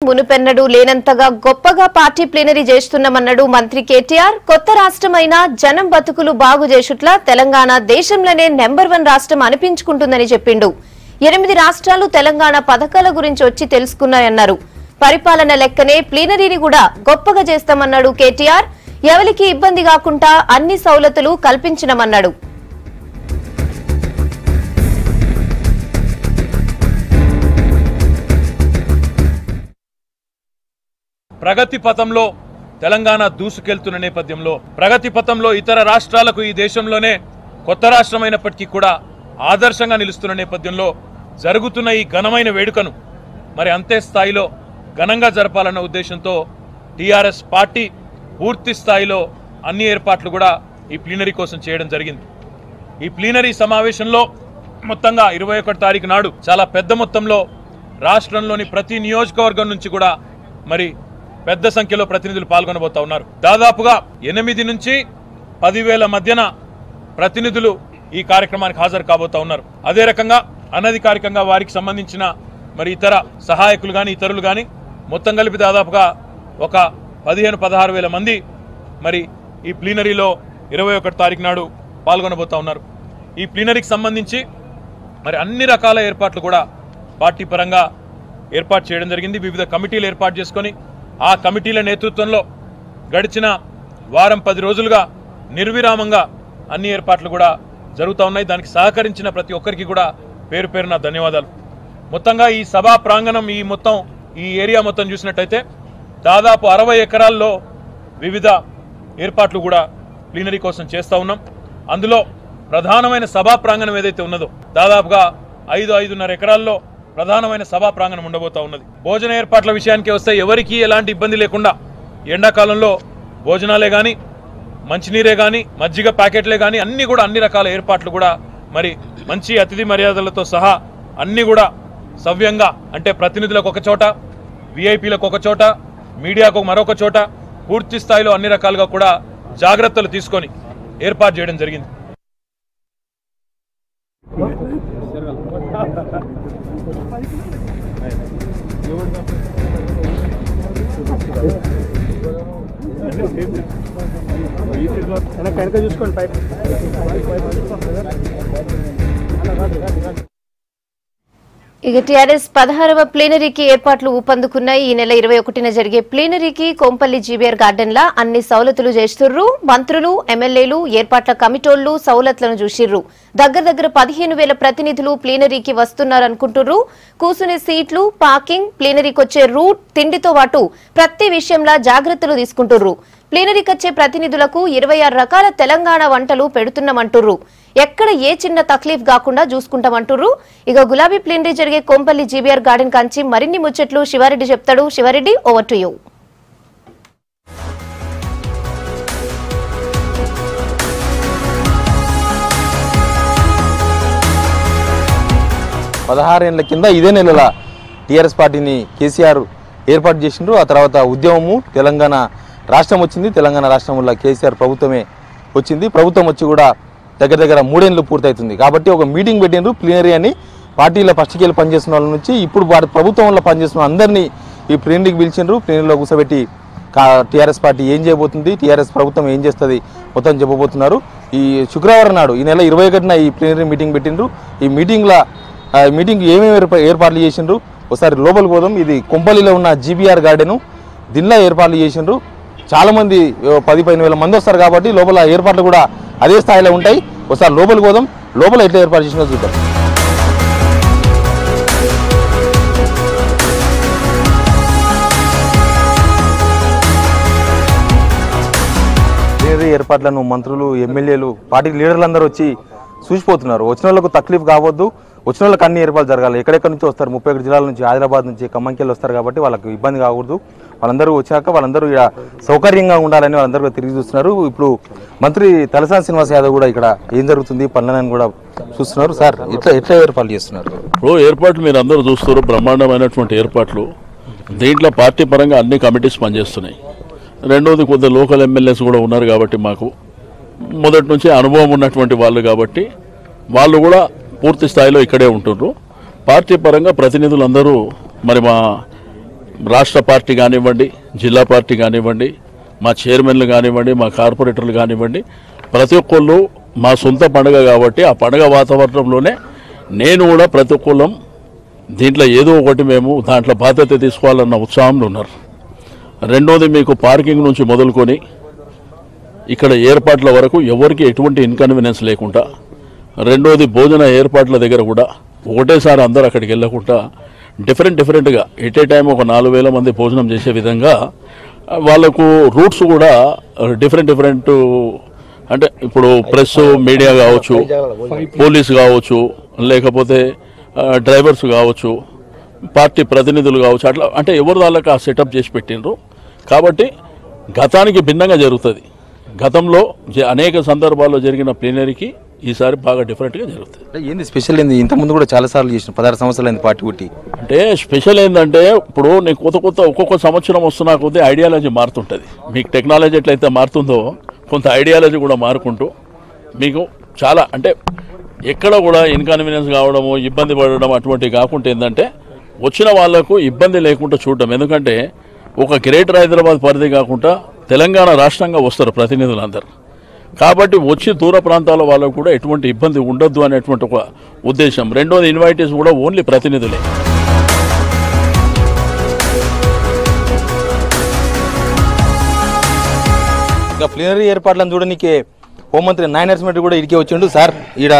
మునుపెన్నడూ లేనంతగా గొప్పగా party plenary చేస్తున్నామన్నాడు మంత్రి కేటీఆర్. కొత్త రాష్ట్రమైన జనం బతుకులు బాగు చేసుట్లా తెలంగాణ దేశంలోనే నెంబర్ 1 రాష్ట్రం అనిపించుకుంటుందని చెప్పిండు. 8 రాష్ట్రాలు తెలంగాణ పథకాల గురించి వచ్చి తెలుసుకున్నాయన్నారు. పరిపాలన లెక్కనే ప్లీనరీని కూడా గొప్పగా చేస్తామన్నాడు కేటీఆర్. ఎవరికి ఇబ్బంది కాకుండా అన్ని సౌలతులు కల్పించనమన్నాడు. ప్రగతి పథంలో తెలంగాణ దూసుకెళ్తున్న నేపథ్యంలో ప్రగతి పథంలో ఇతర రాష్ట్రాలకు ఈ దేశంలోనే కొత్త రాష్ట్రమైనప్పటికీ కూడా ఆదర్శంగా నిలుస్తున్న నేపథ్యంలో జరుగుతున్న ఈ ఘనమైన వేడుకను మరి అంతే స్థాయిలో ఘనంగా జరపాలన్న ఉద్దేశంతో టీఆర్ఎస్ పార్టీ పూర్తి స్థాయిలో అన్ని ఏర్పాట్లు కూడా ఈ ప్లీనరీ కోసం చేయడం జరిగింది. ఈ ప్లీనరీ సమావేశంలో మొత్తంగా 21 తారీఖు నాడు చాలా పెద్ద మొత్తంలో రాష్ట్రంలోని ప్రతి నియోజకవర్గం నుంచి కూడా మరి పెద్ద సంఖ్యలో ప్రతినిధులు పాల్గొనబోతా ఉన్నారు. దాదాపుగా 8 నుంచి 10,000 మధ్యన ప్రతినిధులు ఈ కార్యక్రమానికి హాజరు కాబోతా ఉన్నారు. అదే రకంగా అనధికారికంగా వారికి సంబంధించిన మరి ఇతర సహాయకులు కానీ ఇతరులు కానీ మొత్తం కలిపి దాదాపుగా ఒక 15-16,000 మంది మరి ఈ ప్లీనరీలో 21 తారీఖు నాడు పాల్గొనబోతా ఉన్నారు. ఈ ప్లీనరీకి సంబంధించి మరి అన్ని రకాల ఏర్పాట్లు కూడా పార్టీ పరంగా ఏర్పాటు చేయడం జరిగింది. వివిధ కమిటీలు ఏర్పాటు చేసుకొని ఆ కమిటీల నేతృత్వంలో గడిచిన వారం 10 రోజులుగా నిర్విరామంగా అన్ని ఏర్పాట్లు కూడా జరుగుతూ ఉన్నాయి. దానికి సహకరించిన ప్రతి ఒక్కరికి కూడా పేరు పేరున ధన్యవాదాలు. మొత్తంగా ఈ సభా ప్రాంగణం ఈ ఏరియా మొత్తం చూసినట్టయితే దాదాపు 60 ఎకరాల్లో వివిధ ఏర్పాట్లు కూడా ప్లీనరీ కోసం చేస్తూ ఉన్నాం. అందులో ప్రధానమైన సభా ప్రాంగణం ఏదైతే ఉన్నదో దాదాపుగా 5-5.5 ఎకరాల్లో ప్రధానమైన సభా ప్రాంగణం ఉండబోతా ఉన్నది. భోజన ఏర్పాట్ల విషయానికి వస్తే ఎవరికి ఎలాంటి ఇబ్బంది లేకుండా ఎండాకాలంలో భోజనాలే కానీ మంచినీరే కానీ మజ్జిగ ప్యాకెట్లే కానీ అన్ని రకాల ఏర్పాట్లు కూడా మరి మంచి అతిథి మర్యాదలతో సహా అన్ని కూడా సవ్యంగా అంటే ప్రతినిధులకు ఒక చోట, విఐపీలకు ఒక చోట, మీడియాకు మరొక చోట పూర్తి స్థాయిలో అన్ని రకాలుగా కూడా జాగ్రత్తలు తీసుకొని ఏర్పాటు చేయడం జరిగింది. ఇక టీఆర్ఎస్ 16వ ప్లీనరీకి ఏర్పాట్లు ఊపందుకున్నాయి. ఈ నెల 21న జరిగే ప్లీనరీకి కొంపల్లి జీబీఆర్ గార్డెన్లా అన్ని సౌలతులు చేస్తుర్రు. మంత్రులు, ఎమ్మెల్యేలు, ఏర్పాట్ల కమిటోళ్లు సౌలతులను చూసిర్రు. దగ్గర 15,000 ప్రతినిధులు ప్లీనరీకి వస్తున్నారనుకుంటుర్రు. కూసునే సీట్లు, పార్కింగ్, ప్లీనరీకి వచ్చే రూట్, తిండితో పాటు ప్రతి విషయంలో జాగ్రత్తలు తీసుకుంటుర్రు. ప్లీనరీకి వచ్చే ప్రతినిధులకు 26 రకాల తెలంగాణ వంటలు పెడుతున్నామంటుర్రు. ఎక్కడ ఏ చిన్న తక్లీఫ్ కాకుండా చూసుకుంటామంటుర్రు. ఇక గులాబీ ప్లీనరీ జరిగే కొంపల్లి జీబీఆర్ గార్డెన్ కంచి మరిన్ని ముచ్చట్లు శివారెడ్డి చెప్తాడు. Shiva Reddy, over to you. పదహారేళ్ల కింద ఇదే నెలల టీఆర్ఎస్ పార్టీని కేసీఆర్ ఏర్పాటు చేసిండ్రు. ఆ తర్వాత ఉద్యమము తెలంగాణ రాష్ట్రం వచ్చింది. తెలంగాణ రాష్ట్రం వల్ల కేసీఆర్ ప్రభుత్వమే వచ్చింది. ప్రభుత్వం వచ్చి కూడా దగ్గర 3 ఏళ్ళు పూర్తవుతుంది. కాబట్టి ఒక మీటింగ్ పెట్టిండ్రు ప్లీనరీ అని. పార్టీలో ఫస్ట్కి వెళ్ళి పనిచేస్తున్న వాళ్ళ నుంచి ఇప్పుడు ప్రభుత్వం వల్ల పనిచేస్తున్న అందరినీ ఈ ప్లీనరీకి పిలిచిండ్రు. ప్లీనరీలో కూర్చోబెట్టి టీఆర్ఎస్ పార్టీ ఏం చేయబోతుంది, టీఆర్ఎస్ ప్రభుత్వం ఏం చేస్తుంది మొత్తం చెప్పబోతున్నారు. ఈ శుక్రవారం నాడు ఈ నెల 21న ఈ ప్లీనరీ మీటింగ్ పెట్టిండ్రు. ఈ మీటింగ్ ఏమేమి ఏర్పాట్లు చేసిండ్రు ఒకసారి లోపలికి పోదాం. ఇది కొంపల్లిలో ఉన్న జీబీఆర్ గార్డెను. దీనిలో ఏర్పాట్లు చేసిండ్రు. చాలామంది 10-15,000 మంది వస్తారు కాబట్టి లోపల ఏర్పాట్లు కూడా అదే స్థాయిలో ఉంటాయి. ఒకసారి లోపలికి పోదాం. లోపల ఎట్లా ఏర్పాటు చేసినా చూద్దాం. ప్లీనరీ ఏర్పాట్లను మంత్రులు, ఎమ్మెల్యేలు, పార్టీ లీడర్లందరూ వచ్చి చూసిపోతున్నారు. వచ్చిన వాళ్ళకు తక్లీఫ్ కావద్దు, వచ్చిన వాళ్ళకి అన్ని ఏర్పాట్లు జరగాలి. ఎక్కడెక్కడి నుంచి వస్తారు, 31 జిల్లాల నుంచి, హైదరాబాద్ నుంచి, ఖమ్మంకెళ్ళి వస్తారు కాబట్టి వాళ్ళకి ఇబ్బంది కాకూడదు. వాళ్ళందరూ వచ్చాక వాళ్ళందరూ ఇక్కడ సౌకర్యంగా ఉండాలని వాళ్ళందరూ తిరిగి చూస్తున్నారు. ఇప్పుడు మంత్రి తలసాని శ్రీనివాస్ యాదవ్ కూడా ఇక్కడ ఏం జరుగుతుంది పనులని కూడా చూస్తున్నారు. సార్, ఎట్లా ఏర్పాట్లు చేస్తున్నారు? ఏర్పాట్లు మీరు అందరూ చూస్తారు, బ్రహ్మాండమైనటువంటి ఏర్పాట్లు. దీంట్లో పార్టీ పరంగా అన్ని కమిటీస్ పనిచేస్తున్నాయి. రెండవది కొద్దిగా లోకల్ ఎమ్మెల్యేస్ కూడా ఉన్నారు కాబట్టి మాకు మొదటి నుంచి అనుభవం ఉన్నటువంటి వాళ్ళు కాబట్టి వాళ్ళు కూడా పూర్తి స్థాయిలో ఇక్కడే ఉంటున్నారు. పార్టీ పరంగా ప్రతినిధులందరూ మరి మా రాష్ట్ర పార్టీ కానివ్వండి, జిల్లా పార్టీ కానివ్వండి, మా చైర్మన్లు కానివ్వండి, మా కార్పొరేటర్లు కానివ్వండి, ప్రతి ఒక్కళ్ళు మా సొంత పండుగ కాబట్టి ఆ పండుగ వాతావరణంలోనే నేను కూడా ప్రతి ఒక్కళ్ళం దీంట్లో ఏదో ఒకటి మేము దాంట్లో బాధ్యత తీసుకోవాలన్న ఉత్సాహంలో ఉన్నారు. రెండోది మీకు పార్కింగ్ నుంచి మొదలుకొని ఇక్కడ ఏర్పాట్ల వరకు ఎవరికి ఎటువంటి ఇన్కన్వీనియన్స్ లేకుండా, రెండోది భోజన ఏర్పాట్ల దగ్గర కూడా ఒకటేసారి అందరూ అక్కడికి వెళ్ళకుండా డిఫరెంట్గా ఎట్ ఏ టైం ఒక 4,000 మంది భోజనం చేసే విధంగా వాళ్ళకు రూట్స్ కూడా డిఫరెంట్ అంటే ఇప్పుడు ప్రెస్ మీడియా కావచ్చు, పోలీసు కావచ్చు, లేకపోతే డ్రైవర్స్ కావచ్చు, పార్టీ ప్రతినిధులు కావచ్చు, అట్లా అంటే ఎవరు వాళ్ళకి ఆ సెటప్ చేసి పెట్టిండ్రు. కాబట్టి గతానికి భిన్నంగా జరుగుతుంది. గతంలో అనేక సందర్భాల్లో జరిగిన ప్లీనరీకి ఈసారి బాగా డిఫరెంట్గా జరుగుతుంది. ఏంది స్పెషల్ ఏంది? ఇంతకుముందు కూడా చాలాసార్లు చేసిన 16 సంవత్సరాలు అయింది పార్టీ పుట్టి. అంటే స్పెషల్ ఏంటంటే ఇప్పుడు నేను కొత్త ఒక్కొక్క సంవత్సరం వస్తున్నా కొద్దీ ఐడియాలజీ మారుతుంటుంది. మీకు టెక్నాలజీ ఎట్లయితే మారుతుందో కొంత ఐడియాలజీ కూడా మారుకుంటూ మీకు చాలా అంటే ఎక్కడ కూడా ఇన్కన్వీనియన్స్ కావడము, ఇబ్బంది పడడం అటువంటివి కాకుండా ఏంటంటే వచ్చిన వాళ్లకు ఇబ్బంది లేకుండా చూడడం. ఎందుకంటే ఒక గ్రేటర్ హైదరాబాద్ పరిధి కాకుండా తెలంగాణ రాష్ట్రంగా వస్తారు ప్రతినిధులందరూ. కాబట్టి వచ్చి దూర ప్రాంతాల వాళ్ళకు కూడా ఎటువంటి ఇబ్బంది ఉండొద్దు అనేటువంటి ఒక ఉద్దేశం. రెండోది ఇన్వైటీస్ కూడా ఓన్లీ ప్రతినిధులే. ఇంకా ప్లీనరీ ఏర్పాట్లను చూడడానికి హోంమంత్రి నాయన నరసింహరెడ్డి కూడా ఇడికే వచ్చిండు. సార్ ఈడ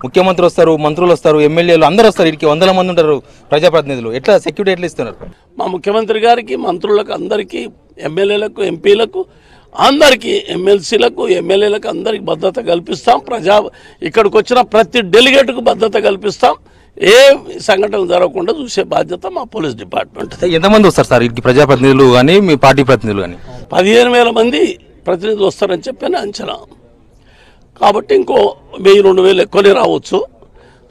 ముఖ్యమంత్రి వస్తారు, మంత్రులు వస్తారు, ఎమ్మెల్యేలు అందరూ వస్తారు, ఇడికి 100 మంది ఉంటారు ప్రజాప్రతినిధులు. ఎట్లా సెక్యూరిటీ ఎట్లా ఇస్తున్నారు? మా ముఖ్యమంత్రి గారికి, మంత్రులకు అందరికీ, ఎమ్మెల్యేలకు, ఎంపీలకు అందరికీ, ఎమ్మెల్సీలకు, ఎమ్మెల్యేలకు అందరికి భద్రత కల్పిస్తాం. ఇక్కడికి వచ్చిన ప్రతి డెలిగేట్కు భద్రత కల్పిస్తాం. ఏ సంఘటన జరగకుండా చూసే బాధ్యత మా పోలీస్ డిపార్ట్మెంట్. ఎంతమంది వస్తారు సార్ ఇక్కడికి ప్రజాప్రతినిధులు కానీ మీ పార్టీ ప్రతినిధులు కానీ? 15,000 మంది ప్రతినిధులు వస్తారని చెప్పిన అంచనా. కాబట్టి ఇంకో 1,000-2,000 ఎక్కువనే రావచ్చు.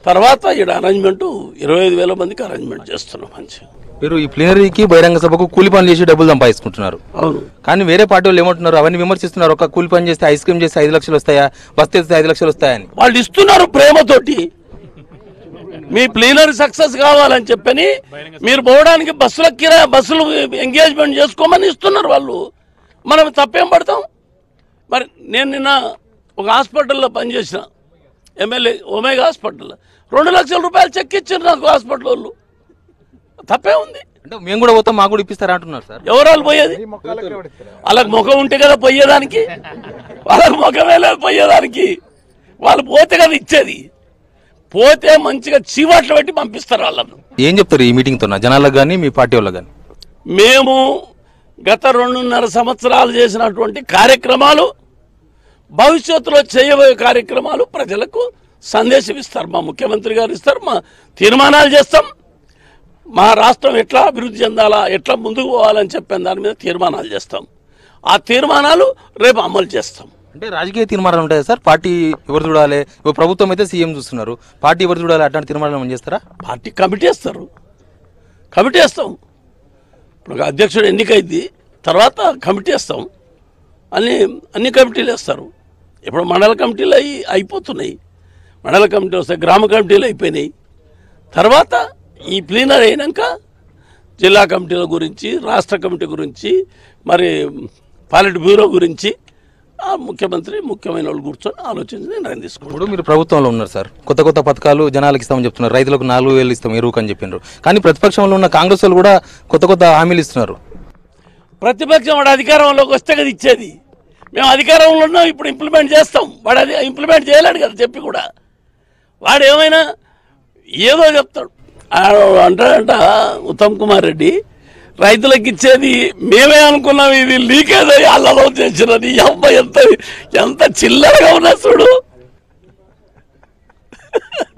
తర్వాత ఇక్కడ అరేంజ్మెంట్ 25,000 మందికి అరేంజ్మెంట్ చేస్తున్నాం. మంచి మీరు ఈ ప్లీనరీకి బహిరంగ సభకు కూలి పనులు చేసి డబ్బులు సంపాదించుకుంటున్నారు. అవును. కానీ వేరే పార్టీ వాళ్ళు ఏమంటున్నారు, అవన్నీ విమర్శిస్తున్నారు. ఒక కూలి పని చేస్తే ఐస్ క్రీమ్ చేస్తే 5 లక్షలు వస్తాయా, బస్ చేస్తే 5 లక్షలు వస్తాయని వాళ్ళు ఇస్తున్నారు ప్రేమతోటి. మీ ప్లీనరీ సక్సెస్ కావాలని చెప్పని మీరు పోవడానికి బస్సులు ఎంగేజ్మెంట్ చేసుకోమని ఇస్తున్నారు వాళ్ళు. మనం తప్పేం పడతాం? మరి నేను నిన్న ఒక హాస్పిటల్లో పనిచేసిన ఎమ్మెల్యే ఒమేగా హాస్పిటల్లో 2 లక్షల రూపాయలు చెక్ ఇచ్చారు నాకు హాస్పిటల్ వాళ్ళు. తప్పే ఉంది అంటే మేము కూడా పోతాం, మాకు కూడా ఇప్పిస్తారా అంటున్నారు సార్. ఎవరాలు పోయేది? వాళ్ళకి ముఖం ఉంటే కదా పోయేదానికి, వాళ్ళకి ముఖమే లేదు పోయేదానికి. వాళ్ళు పోతే కదా ఇచ్చేది. పోతే మంచిగా చీవాట్లు పెట్టి పంపిస్తారు వాళ్ళను. ఏం చెప్తారు ఈ మీటింగ్తో జనాలకు కానీ మీ పార్టీ వాళ్ళకి కానీ? మేము గత 2.5 సంవత్సరాలు చేసినటువంటి కార్యక్రమాలు, భవిష్యత్తులో చేయబోయే కార్యక్రమాలు ప్రజలకు సందేశం ఇస్తారు. మా ముఖ్యమంత్రి గారు ఇస్తారు. మా తీర్మానాలు చేస్తాం. మా రాష్ట్రం ఎట్లా అభివృద్ధి చెందాలా, ఎట్లా ముందుకు పోవాలని చెప్పిన దాని మీద తీర్మానాలు చేస్తాం. ఆ తీర్మానాలు రేపు అమలు చేస్తాం. అంటే రాజకీయ తీర్మానాలు ఉంటాయి సార్. పార్టీ ఎవరు చూడాలి, ఇప్పుడు ప్రభుత్వం అయితే సీఎం చూస్తున్నారు, పార్టీ ఎవరు చూడాలి అట్లాంటి తీర్మానాలు ఏమైనా చేస్తారా? పార్టీ కమిటీ వేస్తారు, కమిటీ వేస్తాం. ఇప్పుడు అధ్యక్షుడు ఎన్నికైంది, తర్వాత కమిటీ వేస్తాం. అన్ని కమిటీలు వేస్తారు. ఇప్పుడు మండల కమిటీలు అయిపోతున్నాయి. మండల కమిటీ వస్తే గ్రామ కమిటీలు అయిపోయినాయి. తర్వాత ఈ ప్లీనరీ అయినాక జిల్లా కమిటీల గురించి, రాష్ట్ర కమిటీ గురించి, మరి పాలిట్ బ్యూరో గురించి ముఖ్యమంత్రి ముఖ్యమైన వాళ్ళు కూర్చొని ఆలోచించి నిర్ణయం తీసుకున్నారు. ఇప్పుడు మీరు ప్రభుత్వంలో ఉన్నారు సార్, కొత్త పథకాలు జనాలకు ఇస్తామని చెప్తున్నారు. రైతులకు 4,000 ఇస్తాం ఎరువుకు అని చెప్పినారు. కానీ ప్రతిపక్షంలో ఉన్న కాంగ్రెస్ వాళ్ళు కూడా కొత్త హామీలు ఇస్తున్నారు. ప్రతిపక్షం వాడు అధికారంలోకి వస్తే కదా ఇచ్చేది. మేము అధికారంలో ఉన్నాం, ఇప్పుడు ఇంప్లిమెంట్ చేస్తాం. వాడు అది ఇంప్లిమెంట్ చేయలేడు కదా చెప్పి కూడా. వాడు ఏమైనా ఏదో చెప్తాడు. అంటాడంట ఉత్తమ్ కుమార్ రెడ్డి, రైతులకు ఇచ్చేది మేమే అనుకున్నాం, ఇది లీకేజ్ అయ్యి అల్లలో చేసినది. అమ్మ ఎంత చిల్లరగా ఉన్నా చూడు.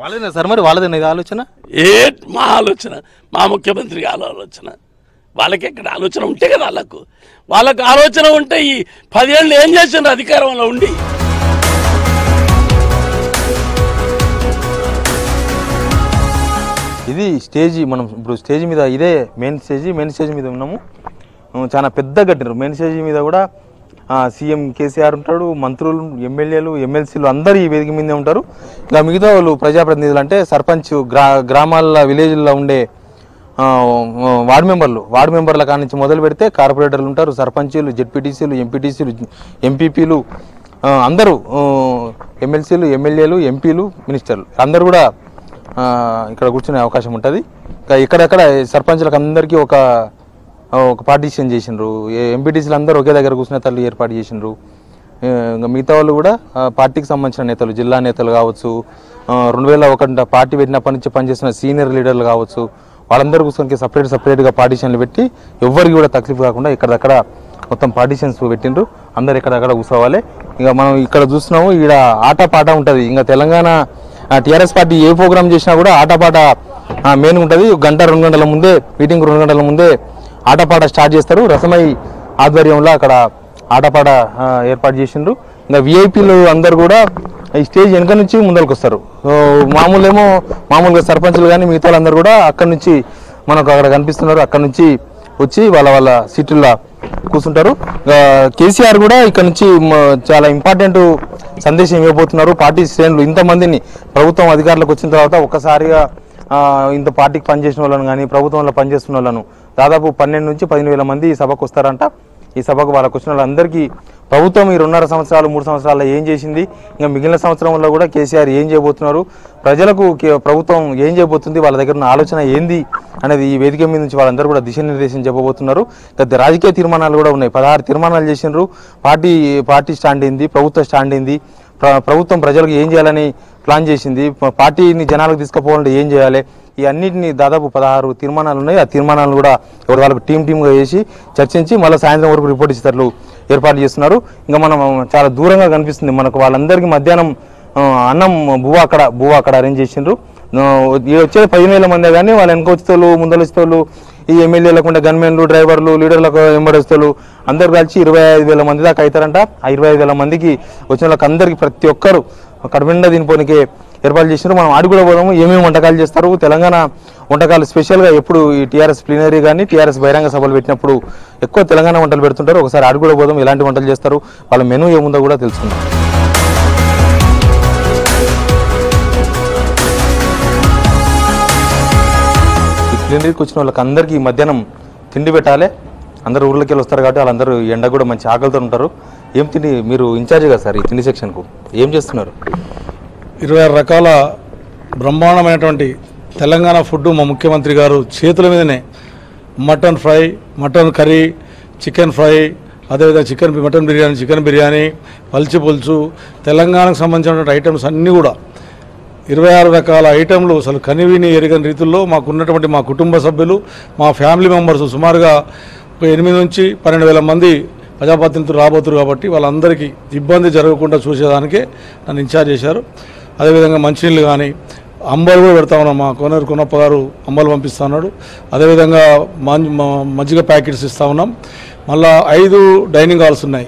వాళ్ళదే సార్, మరి వాళ్ళదే ఆలోచన. మా ఆలోచన, మా ముఖ్యమంత్రి ఆలోచన. వాళ్ళకి ఎక్కడ ఆలోచన ఉంటే కదా వాళ్ళకు ఆలోచన ఉంటే ఈ 10 ఏళ్ళు ఏం చేసిండ్రు అధికారంలో ఉండి. ఇది స్టేజీ. మనం ఇప్పుడు స్టేజ్ మీద ఇదే మెయిన్ స్టేజ్ మీద ఉన్నాము. చాలా పెద్ద కట్టినారు. మెయిన్ స్టేజ్ మీద కూడా సీఎం కేసీఆర్ ఉంటాడు, మంత్రులు, ఎమ్మెల్యేలు, ఎమ్మెల్సీలు అందరూ ఈ వేదిక మీదే ఉంటారు. ఇంకా మిగతా వాళ్ళు ప్రజాప్రతినిధులు అంటే సర్పంచ్, గ్రామాల విలేజ్లో ఉండే వార్డు మెంబర్ల కాడి నుంచి మొదలు పెడితే కార్పొరేటర్లు ఉంటారు, సర్పంచులు, జెడ్పీటీసీలు, ఎంపీటీసీలు, ఎంపీపీలు, అందరూ ఎమ్మెల్సీలు, ఎమ్మెల్యేలు, ఎంపీలు, మినిస్టర్లు అందరూ కూడా ఇక్కడ కూర్చునే అవకాశం ఉంటుంది. ఇక్కడెక్కడ సర్పంచులకు అందరికీ ఒక పార్టీషన్ చేసిండ్రు. ఎంపీటీసీలు అందరూ ఒకే దగ్గర కూర్చునే తల్లి ఏర్పాటు చేసిండ్రు. ఇంకా మిగతా వాళ్ళు కూడా పార్టీకి సంబంధించిన నేతలు, జిల్లా నేతలు కావచ్చు, 2001 పార్టీ పెట్టినప్పటి నుంచి పనిచేసిన సీనియర్ లీడర్లు కావచ్చు, వాళ్ళందరూ కూర్చొని సపరేట్గా పార్టీషన్లు పెట్టి ఎవరికి కూడా తక్లీఫ్ కాకుండా ఇక్కడక్కడ మొత్తం పార్టీషన్స్ పెట్టిండ్రు. అందరు ఎక్కడక్కడ కూర్చోవాలి. ఇక మనం ఇక్కడ చూస్తున్నాము, ఇక్కడ ఆటపాట ఉంటుంది. ఇంకా తెలంగాణ టీఆర్ఎస్ పార్టీ ఏ ప్రోగ్రామ్ చేసినా కూడా ఆటపాట మెయిన్ ఉంటుంది. 1-2 గంటల ముందే మీటింగ్, 2 గంటల ముందే ఆటపాట స్టార్ట్ చేస్తారు. రసమై ఆధ్వర్యంలో అక్కడ ఆటపాట ఏర్పాటు చేసిండ్రు. ఇంకా విఐపీలు అందరు కూడా ఈ స్టేజ్ వెనక నుంచి ముందరికి వస్తారు. మామూలుగా సర్పంచులు కానీ మిగతా వాళ్ళందరూ కూడా అక్కడ నుంచి మనకు అక్కడ కనిపిస్తున్నారు. అక్కడ నుంచి వచ్చి వాళ్ళ సీట్లలో కూర్చుంటారు. కేసీఆర్ కూడా ఇక్కడ నుంచి చాలా ఇంపార్టెంట్ సందేశం ఇవ్వబోతున్నారు. పార్టీ శ్రేణులు ఇంతమందిని ప్రభుత్వం అధికారులకు వచ్చిన తర్వాత ఒక్కసారిగా ఇంత పార్టీకి పనిచేసిన వాళ్ళను కానీ ప్రభుత్వంలో పనిచేస్తున్న వాళ్ళను దాదాపు 12 నుంచి 15,000 మంది ఈ సభకు వస్తారంట. ఈ సభకు వాళ్ళకు వచ్చిన వాళ్ళందరికీ ప్రభుత్వం ఈ 2.5 సంవత్సరాలు 3 సంవత్సరాల్లో ఏం చేసింది, ఇంకా మిగిలిన సంవత్సరంలో కూడా కేసీఆర్ ఏం చేయబోతున్నారు, ప్రజలకు ప్రభుత్వం ఏం చేయబోతుంది, వాళ్ళ దగ్గర ఉన్న ఆలోచన ఏంది అనేది ఈ వేదిక మీద నుంచి వాళ్ళందరూ కూడా దిశానిర్దేశం చెప్పబోతున్నారు. ఇంకా రాజకీయ తీర్మానాలు కూడా ఉన్నాయి. 16 తీర్మానాలు చేసినారు. పార్టీ స్టాండ్ ఏంది, ప్రభుత్వ స్టాండ్ ఏంది, ప్రభుత్వం ప్రజలకు ఏం చేయాలని ప్లాన్ చేసింది, పార్టీని జనాలకు తీసుకుపోవాలంటే ఏం చేయాలి, ఈ అన్నింటినీ దాదాపు 16 తీర్మానాలు ఉన్నాయి. ఆ తీర్మానాలను కూడా ఎవరు వాళ్ళకు టీమ్గా చేసి చర్చించి మళ్ళీ సాయంత్రం వరకు రిపోర్ట్ ఇచ్చేటట్లు ఏర్పాటు చేస్తున్నారు. ఇంకా మనం చాలా దూరంగా కనిపిస్తుంది మనకు. వాళ్ళందరికీ మధ్యాహ్నం అన్నం బువ్వ అక్కడ అరేంజ్ చేసిండ్రు. వచ్చేది 15,000 మందే కానీ వాళ్ళ వెనక వచ్చేతోళ్ళు, ముందర వచ్చేతోళ్ళు, ఈ ఎమ్మెల్యేలకు ఉండే గన్మెన్లు, డ్రైవర్లు, లీడర్లకు వెంబడిస్తోళ్ళు అందరు కలిసి 25,000 మంది దాకా అవుతారంట. ఆ 25,000 మందికి వచ్చిన వాళ్ళకి అందరికీ ప్రతి ఒక్కరు కడుపునిండా దీనిపోనికే ఏర్పాటు చేసినారు. మనం ఆడి కూడా పోదాము, ఏమేమి వంటకాలు చేస్తారు, తెలంగాణ వంటకాలు స్పెషల్గా ఎప్పుడు ఈ టీఆర్ఎస్ ప్లీనరీ కానీ టీఆర్ఎస్ బహిరంగ సభలు పెట్టినప్పుడు ఎక్కువ తెలంగాణ వంటలు పెడుతుంటారు. ఒకసారి ఆడి కూడా పోదాం, ఎలాంటి వంటలు చేస్తారు, వాళ్ళ మెనూ ఏముందో కూడా తెలుసుకుందాం. ప్లీనరీకి వచ్చిన వాళ్ళకి అందరికీ మధ్యాహ్నం తిండి పెట్టాలి. అందరూ ఊర్లోకి వెళ్ళి వస్తారు కాబట్టి వాళ్ళందరూ ఎండ కూడా మంచి ఆకలితో ఉంటారు. ఏం తిండి, మీరు ఇన్ఛార్జ్ కదా సార్ ఈ తిండి సెక్షన్కు, ఏం చేస్తున్నారు? 26 రకాల బ్రహ్మాండమైనటువంటి తెలంగాణ ఫుడ్ మా ముఖ్యమంత్రి గారు చేతుల మీదనే mutton fry, mutton curry, chicken fry, అదేవిధంగా మటన్ బిర్యానీ, చికెన్ బిర్యానీ, పల్చి పులుసు, తెలంగాణకు సంబంధించినటువంటి ఐటమ్స్ అన్నీ కూడా 26 రకాల ఐటెంలు అసలు కనివిని ఎరగని రీతుల్లో మాకున్నటువంటి మా కుటుంబ సభ్యులు, మా ఫ్యామిలీ మెంబర్స్ సుమారుగా 8 నుంచి 12,000 మంది ప్రజాప్రతినిధులు రాబోతున్నారు. కాబట్టి వాళ్ళందరికీ ఇబ్బంది జరగకుండా చూసేదానికే నన్ను ఇన్ఛార్జ్ చేశారు. అదేవిధంగా మంచినీళ్ళు కానీ అంబలు కూడా పెడతా ఉన్నాం. మా కోనేరు కొనప్ప గారు అంబలు పంపిస్తూ ఉన్నాడు. అదేవిధంగా మజ్జిగ ప్యాకెట్స్ ఇస్తూ ఉన్నాం. మళ్ళీ 5 డైనింగ్ హాల్స్ ఉన్నాయి.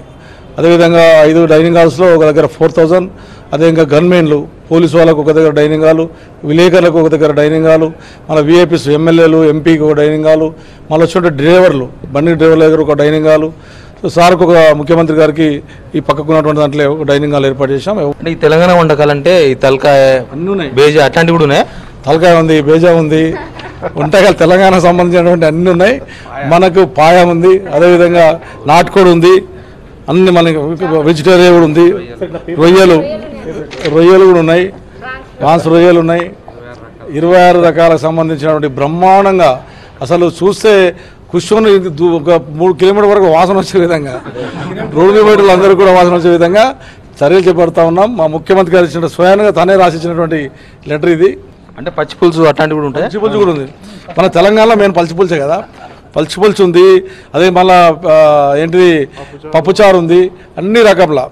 అదేవిధంగా 5 డైనింగ్ హాల్స్లో ఒక దగ్గర 4,000, అదేవిధంగా గన్మెన్లు, పోలీసు వాళ్ళకు ఒక దగ్గర డైనింగ్ హాలు, విలేకరులకు ఒక దగ్గర డైనింగ్ హాలు, మళ్ళీ విఐపీస్, ఎమ్మెల్యేలు, ఎంపీకి ఒక డైనింగ్ హాలు, మళ్ళీ వచ్చిన డ్రైవర్లు, బండి డ్రైవర్ల దగ్గర ఒక డైనింగ్ హాలు, సార్కు ఒక ముఖ్యమంత్రి గారికి ఈ పక్కకు ఉన్నటువంటి దాంట్లో ఒక డైనింగ్ హాల్ ఏర్పాటు చేశాం. అంటే ఈ తెలంగాణ వంటకాలంటే ఈ తలకాయ, అన్నీ ఉన్నాయి, బేజా అట్లాంటివి కూడా ఉన్నాయి. తలకాయ ఉంది, బేజా ఉంది, వంటకాలు తెలంగాణ సంబంధించినటువంటి అన్నీ ఉన్నాయి. మనకు పాయ ఉంది, అదేవిధంగా నాటుకోడి ఉంది, అన్ని మనకి వెజిటేరియన్ కూడా ఉంది, రొయ్యలు కూడా ఉన్నాయి, మాంస రొయ్యలు ఉన్నాయి. 26 రకాలకు సంబంధించినటువంటి బ్రహ్మాండంగా అసలు చూస్తే కూర్చొని ఒక 3 కిలోమీటర్ వరకు వాసన వచ్చే విధంగా, రోడ్డు బయటలు అందరూ కూడా వాసన వచ్చే విధంగా చర్యలు చేపడతా ఉన్నాం. మా ముఖ్యమంత్రి గారు ఇచ్చిన స్వయంగా తానే రాసిచ్చినటువంటి లెటర్ ఇది. అంటే పచ్చి పులుసు అట్లాంటివి కూడా ఉంటాయి. పచ్చి పులుసు కూడా ఉంది. మన తెలంగాణలో మెయిన్ పచ్చి పులుసే కదా, పచ్చి పులుసు ఉంది. అదే మళ్ళా ఏంటిది పప్పుచారు ఉంది, అన్ని రకాల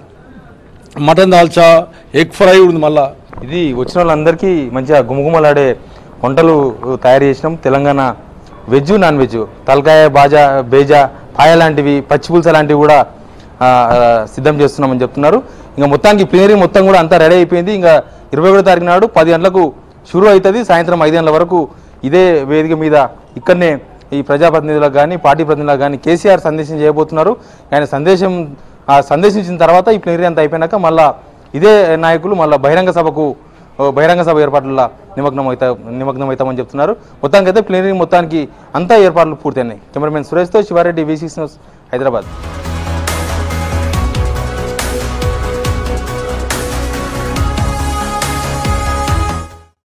మటన్ దాల్చా, ఎగ్ ఫ్రై ఉంది. మళ్ళా ఇది వచ్చిన వాళ్ళందరికీ మంచిగా గుమగుమలాడే వంటలు తయారు చేసినాం. తెలంగాణ వెజ్, నాన్ వెజ్, తలకాయ, బేజా, పాయ లాంటివి, పచ్చి పులుస లాంటివి కూడా సిద్ధం చేస్తున్నామని చెప్తున్నారు. ఇంకా మొత్తానికి ప్లీనరీ మొత్తం కూడా అంతా రెడీ అయిపోయింది. ఇంకా 21వ తారీఖు నాడు 10 గంటలకు షురూ అవుతుంది. సాయంత్రం 5 గంటల వరకు ఇదే వేదిక మీద ఇక్కడనే ఈ ప్రజాప్రతినిధులకు కానీ పార్టీ ప్రతినిధులకు కానీ కేసీఆర్ సందేశం చేయబోతున్నారు. ఆయన సందేశించిన తర్వాత ఈ ప్లీనరీ అంతా అయిపోయినాక మళ్ళీ ఇదే నాయకులు మళ్ళీ బహిరంగ సభకు బహిరంగ సభ ఏర్పాట్ల నిమగ్నమవుతామని చెప్తున్నారు. మొత్తానికి అయితే ప్లీనరీ మొత్తానికి అంతా ఏర్పాట్లు పూర్తయినాయి. కెమెరామెన్ సురేష్తో శివారెడ్డి, V6 న్యూస్, హైదరాబాద్.